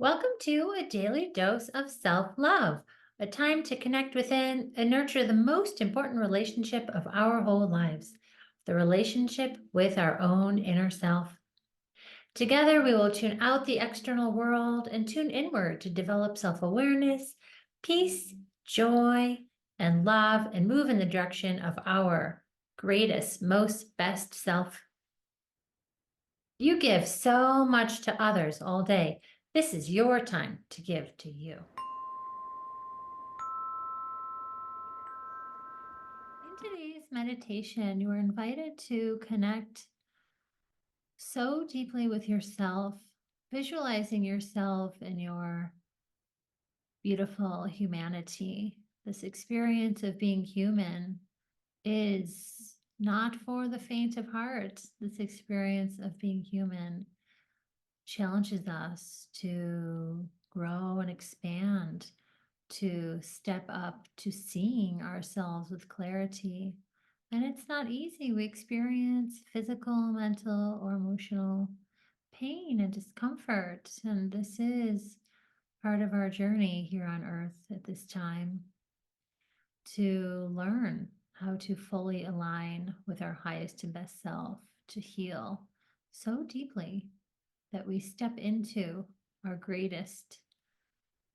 Welcome to a daily dose of self-love, a time to connect within and nurture the most important relationship of our whole lives, the relationship with our own inner self. Together, we will tune out the external world and tune inward to develop self-awareness, peace, joy, and love, and move in the direction of our greatest, most best self. You give so much to others all day. This is your time to give to you. In today's meditation, you are invited to connect so deeply with yourself, visualizing yourself in your beautiful humanity. This experience of being human is not for the faint of heart. This experience of being human challenges us to grow and expand, to step up to seeing ourselves with clarity. And it's not easy. We experience physical, mental, or emotional pain and discomfort. And this is part of our journey here on earth at this time, to learn how to fully align with our highest and best self, to heal so deeply that we step into our greatest,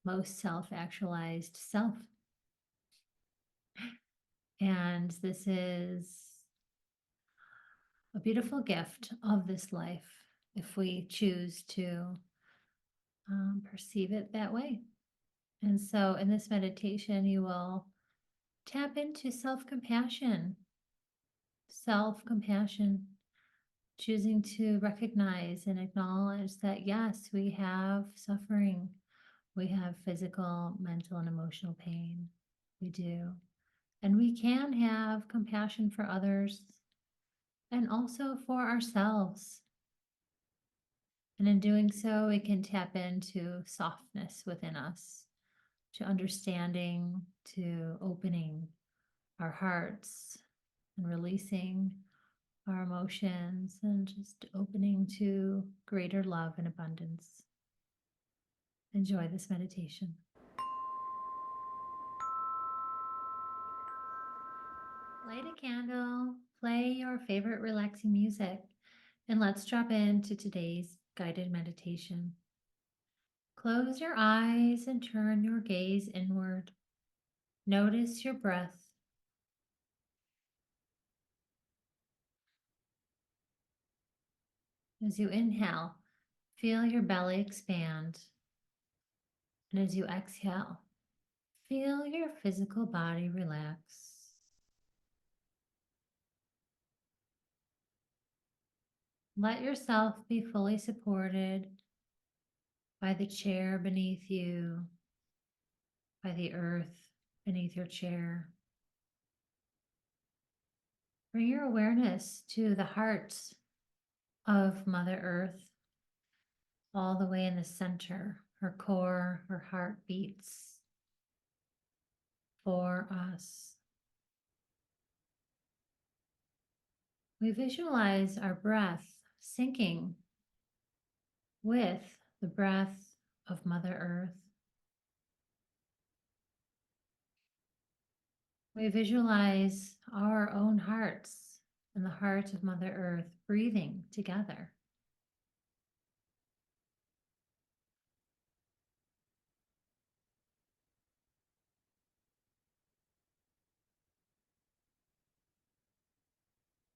most self-actualized self. And this is a beautiful gift of this life if we choose to perceive it that way. And so in this meditation, you will tap into self-compassion, choosing to recognize and acknowledge that, yes, we have suffering. We have physical, mental, and emotional pain. We do. And we can have compassion for others and also for ourselves. And in doing so, we can tap into softness within us, to understanding, to opening our hearts and releasing our emotions and just opening to greater love and abundance. Enjoy this meditation. Light a candle, play your favorite relaxing music, and let's drop into today's guided meditation. Close your eyes and turn your gaze inward. Notice your breath. As you inhale, feel your belly expand. And as you exhale, feel your physical body relax. Let yourself be fully supported by the chair beneath you, by the earth beneath your chair. Bring your awareness to the heart of Mother Earth, all the way in the center. Her core, her heart beats for us. We visualize our breath syncing with the breath of Mother Earth. We visualize our own hearts and the heart of Mother Earth breathing together.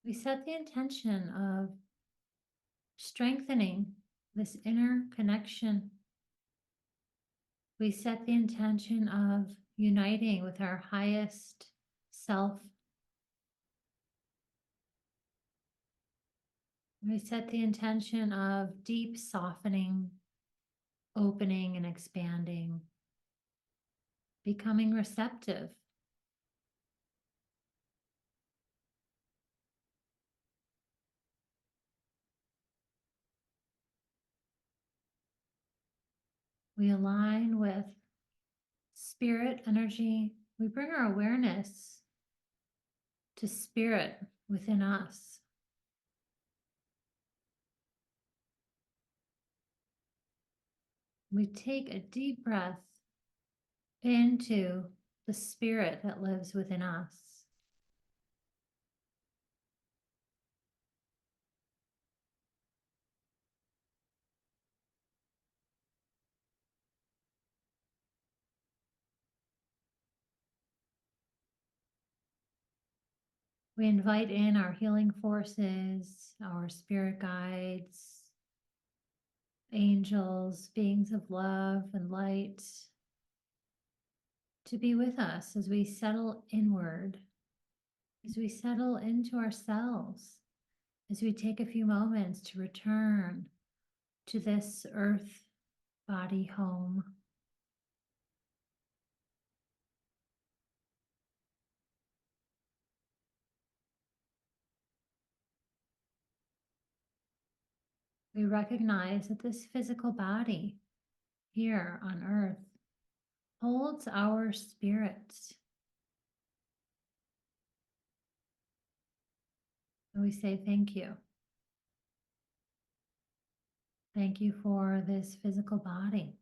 We set the intention of strengthening this inner connection. We set the intention of uniting with our highest self. We set the intention of deep softening, opening and expanding, becoming receptive. We align with spirit energy. We bring our awareness to spirit within us. We take a deep breath into the spirit that lives within us. We invite in our healing forces, our spirit guides, angels, beings of love and light to be with us as we settle inward, as we settle into ourselves, as we take a few moments to return to this earth body home. We recognize that this physical body here on earth holds our spirits. And we say thank you. Thank you for this physical body.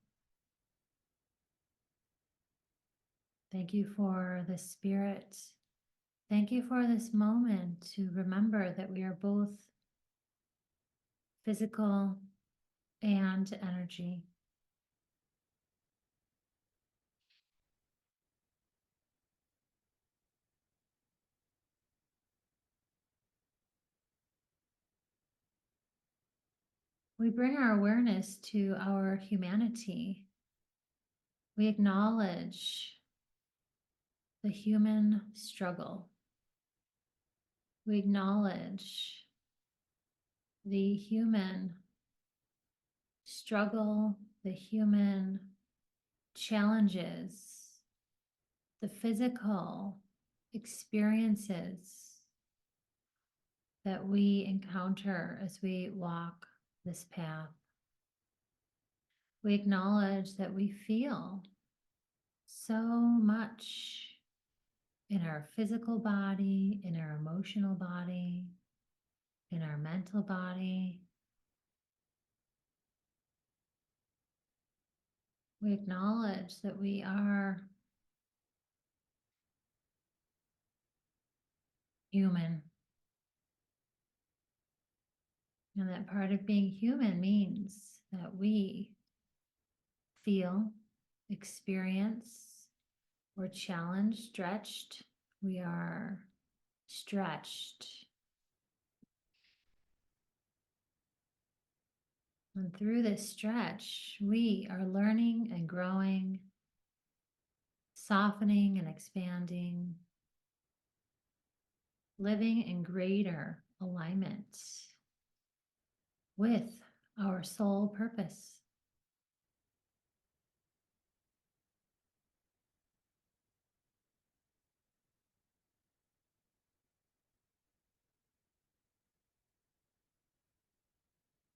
Thank you for the spirit. Thank you for this moment to remember that we are both physical and energy. We bring our awareness to our humanity. We acknowledge the human struggle. We acknowledge the human struggle, the human challenges, the physical experiences that we encounter as we walk this path. We acknowledge that we feel so much in our physical body, in our emotional body, in our mental body. We acknowledge that we are human. And that part of being human means that we feel, experience, we're challenged, stretched. We are stretched. And through this stretch, we are learning and growing, softening and expanding, living in greater alignment with our soul purpose.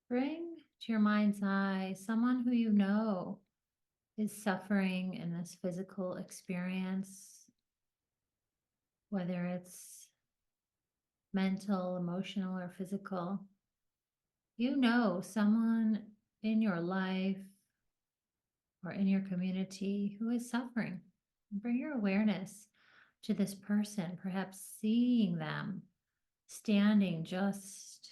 Bring to your mind's eye someone who you know is suffering in this physical experience, whether it's mental, emotional, or physical. You know someone in your life or in your community who is suffering. Bring your awareness to this person, perhaps seeing them standing just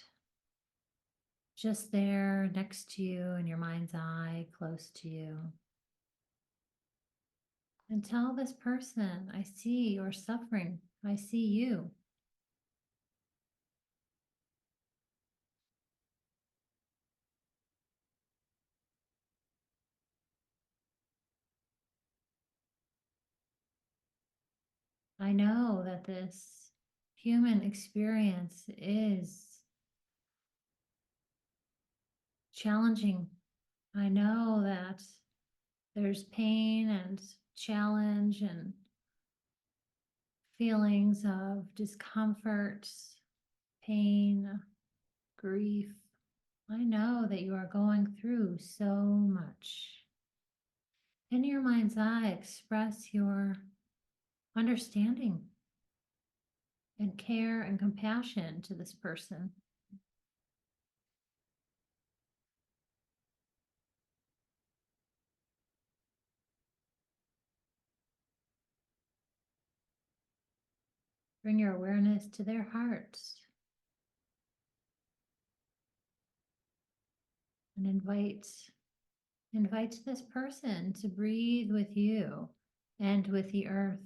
there next to you in your mind's eye, close to you. And tell this person, I see your suffering. I see you. I know that this human experience is challenging. I know that there's pain and challenge and feelings of discomfort, pain, grief. I know that you are going through so much. In your mind's eye, express your understanding and care and compassion to this person. Bring your awareness to their hearts and invite this person to breathe with you and with the earth.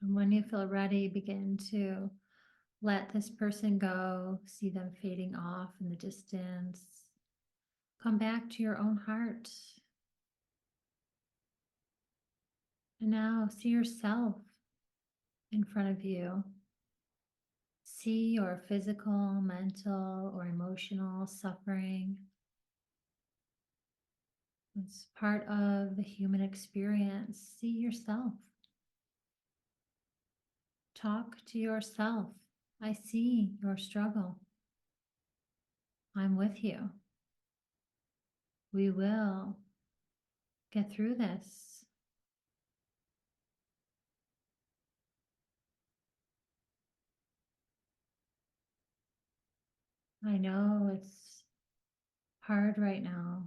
And when you feel ready, begin to let this person go, see them fading off in the distance. Come back to your own heart. And now see yourself in front of you. See your physical, mental, or emotional suffering. It's part of the human experience. See yourself. Talk to yourself. I see your struggle. I'm with you. We will get through this. I know it's hard right now.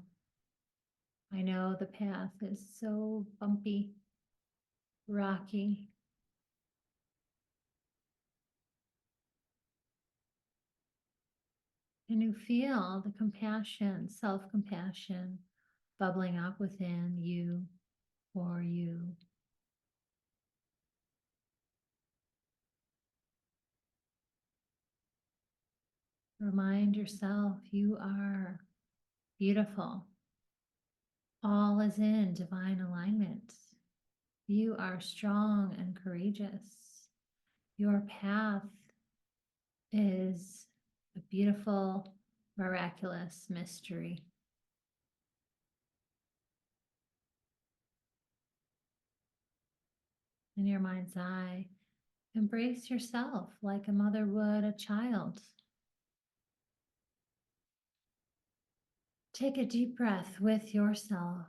I know the path is so bumpy, rocky. And you feel the compassion, self-compassion bubbling up within you, for you. Remind yourself you are beautiful. All is in divine alignment. You are strong and courageous. Your path is a beautiful, miraculous mystery. In your mind's eye, embrace yourself like a mother would a child. Take a deep breath with yourself.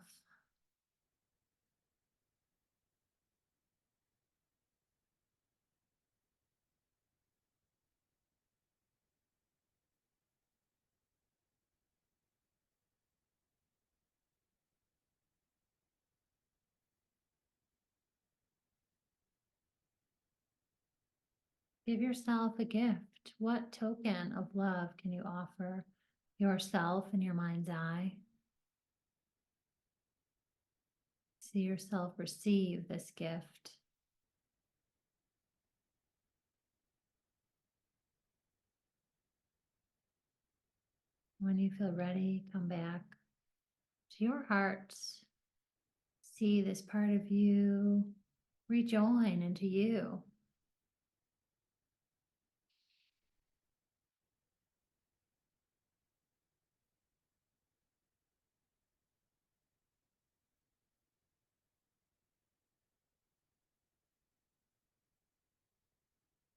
Give yourself a gift. What token of love can you offer yourself in your mind's eye? See yourself receive this gift. When you feel ready, come back to your heart. See this part of you rejoin into you.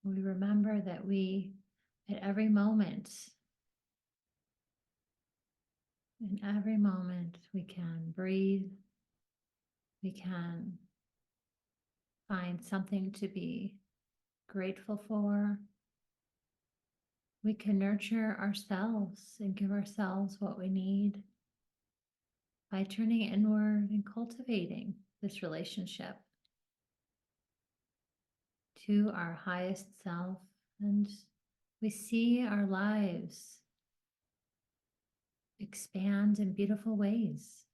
We remember that at every moment, in every moment, we can breathe, we can find something to be grateful for. We can nurture ourselves and give ourselves what we need by turning inward and cultivating this relationship to our highest self. And we see our lives expand in beautiful ways.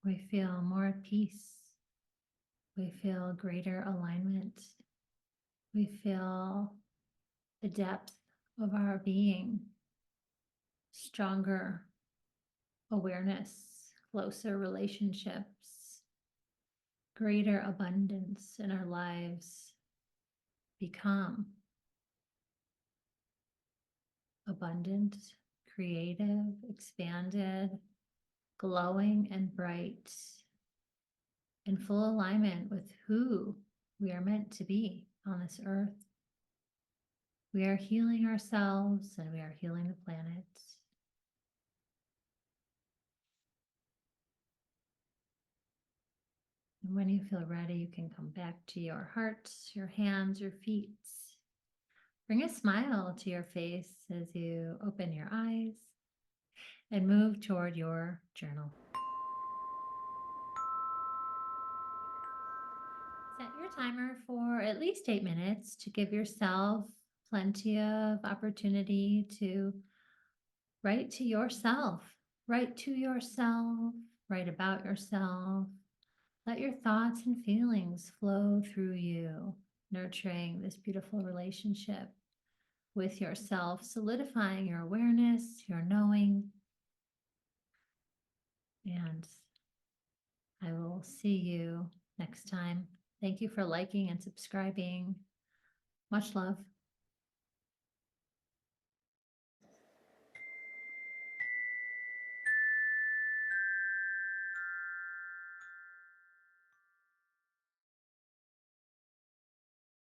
We feel more at peace. We feel greater alignment. We feel the depth of our being, stronger awareness, closer relationships, greater abundance in our lives become abundant, creative, expanded, glowing and bright, in full alignment with who we are meant to be on this earth. We are healing ourselves and we are healing the planet. And when you feel ready, you can come back to your heart, your hands, your feet. Bring a smile to your face as you open your eyes and move toward your journal. Set your timer for at least 8 minutes to give yourself plenty of opportunity to write to yourself, write to yourself, write about yourself. Let your thoughts and feelings flow through you, nurturing this beautiful relationship with yourself, solidifying your awareness, your knowing. And I will see you next time. Thank you for liking and subscribing. Much love.